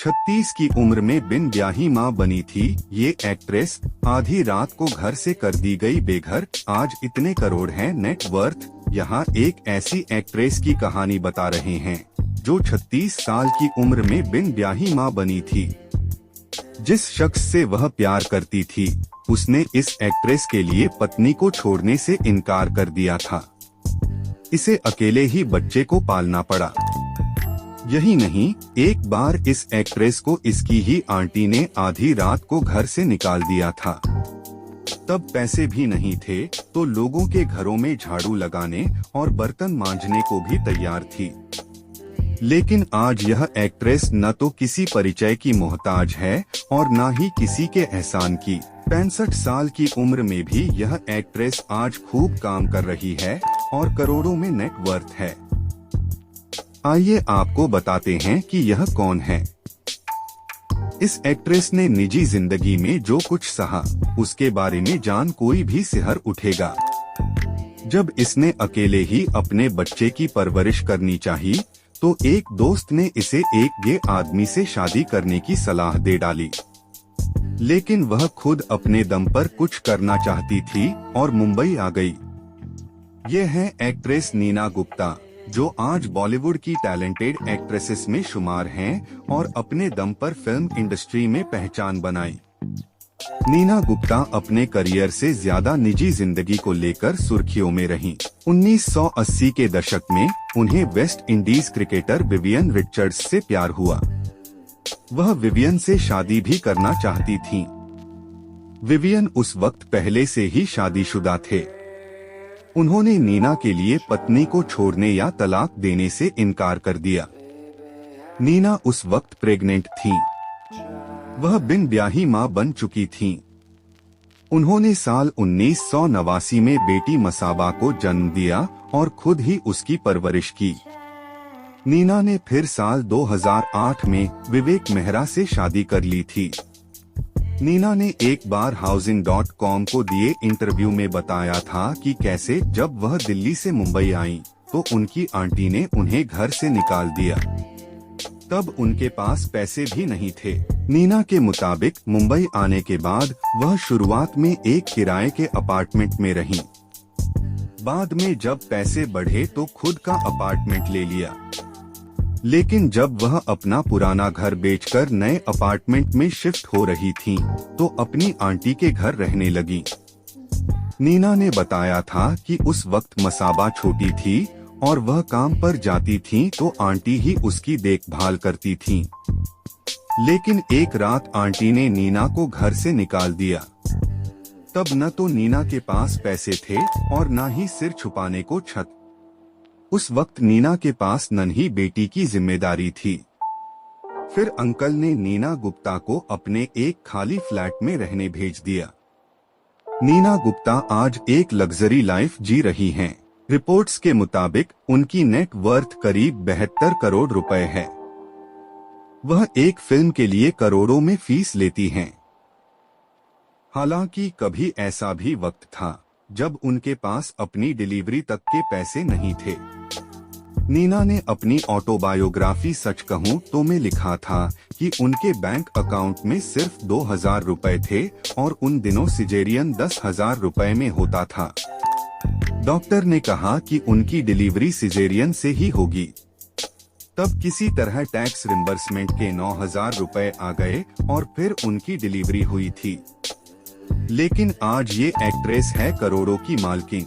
36 की उम्र में बिन ब्याही मां बनी थी ये एक्ट्रेस, आधी रात को घर से कर दी गई बेघर, आज इतने करोड़ है नेट वर्थ। यहाँ एक ऐसी एक्ट्रेस की कहानी बता रहे हैं जो 36 साल की उम्र में बिन ब्याही मां बनी थी। जिस शख्स से वह प्यार करती थी उसने इस एक्ट्रेस के लिए पत्नी को छोड़ने से इनकार कर दिया था। इसे अकेले ही बच्चे को पालना पड़ा। यही नहीं, एक बार इस एक्ट्रेस को इसकी ही आंटी ने आधी रात को घर से निकाल दिया था। तब पैसे भी नहीं थे तो लोगों के घरों में झाड़ू लगाने और बर्तन मांजने को भी तैयार थी। लेकिन आज यह एक्ट्रेस न तो किसी परिचय की मोहताज है और न ही किसी के एहसान की। 65 साल की उम्र में भी यह एक्ट्रेस आज खूब काम कर रही है और करोड़ों में नेट वर्थ है। आइए आपको बताते हैं कि यह कौन है। इस एक्ट्रेस ने निजी जिंदगी में जो कुछ सहा उसके बारे में जान कोई भी सिहर उठेगा। जब इसने अकेले ही अपने बच्चे की परवरिश करनी चाहिए तो एक दोस्त ने इसे एक गे आदमी से शादी करने की सलाह दे डाली। लेकिन वह खुद अपने दम पर कुछ करना चाहती थी और मुंबई आ गई। ये है एक्ट्रेस नीना गुप्ता, जो आज बॉलीवुड की टैलेंटेड एक्ट्रेसेस में शुमार हैं और अपने दम पर फिल्म इंडस्ट्री में पहचान बनाई। नीना गुप्ता अपने करियर से ज्यादा निजी जिंदगी को लेकर सुर्खियों में रहीं। 1980 के दशक में उन्हें West Indies cricketer Vivian Richards से प्यार हुआ। वह विवियन से शादी भी करना चाहती थीं। विवियन उस वक्त पहले से ही शादीशुदा थे। उन्होंने नीना के लिए पत्नी को छोड़ने या तलाक देने से इनकार कर दिया। नीना उस वक्त प्रेग्नेंट थीं। वह बिन ब्याही मां बन चुकी थीं। उन्होंने साल 1989 में बेटी मसाबा को जन्म दिया और खुद ही उसकी परवरिश की। नीना ने फिर साल 2008 में विवेक मेहरा से शादी कर ली थी। नीना ने एक बार Housing.com को दिए इंटरव्यू में बताया था कि कैसे जब वह दिल्ली से मुंबई आई तो उनकी आंटी ने उन्हें घर से निकाल दिया। तब उनके पास पैसे भी नहीं थे। नीना के मुताबिक मुंबई आने के बाद वह शुरुआत में एक किराए के अपार्टमेंट में रहीं। बाद में जब पैसे बढ़े तो खुद का अपार्टमेंट ले लिया। लेकिन जब वह अपना पुराना घर बेचकर नए अपार्टमेंट में शिफ्ट हो रही थीं, तो अपनी आंटी के घर रहने लगी। नीना ने बताया था कि उस वक्त मसाबा छोटी थी और वह काम पर जाती थीं तो आंटी ही उसकी देखभाल करती थीं। लेकिन एक रात आंटी ने नीना को घर से निकाल दिया। तब न तो नीना के पास पैसे थे और न ही सिर छुपाने को छत। उस वक्त नीना के पास नन्ही बेटी की जिम्मेदारी थी। फिर अंकल ने नीना गुप्ता को अपने एक खाली फ्लैट में रहने भेज दिया। नीना गुप्ता आज एक लग्जरी लाइफ जी रही हैं। रिपोर्ट्स के मुताबिक उनकी नेट वर्थ करीब 72 करोड़ रुपए है। वह एक फिल्म के लिए करोड़ों में फीस लेती हैं। हालांकि कभी ऐसा भी वक्त था जब उनके पास अपनी डिलीवरी तक के पैसे नहीं थे। नीना ने अपनी ऑटोबायोग्राफी सच कहूं तो में लिखा था कि उनके बैंक अकाउंट में सिर्फ 2000 रुपए थे और उन दिनों सिजेरियन 10,000 रुपए में होता था। डॉक्टर ने कहा कि उनकी डिलीवरी सिजेरियन से ही होगी। तब किसी तरह टैक्स रिम्बर्समेंट के 9,000 रुपए आ गए और फिर उनकी डिलीवरी हुई थी। लेकिन आज ये एक्ट्रेस है करोड़ों की मालकिन।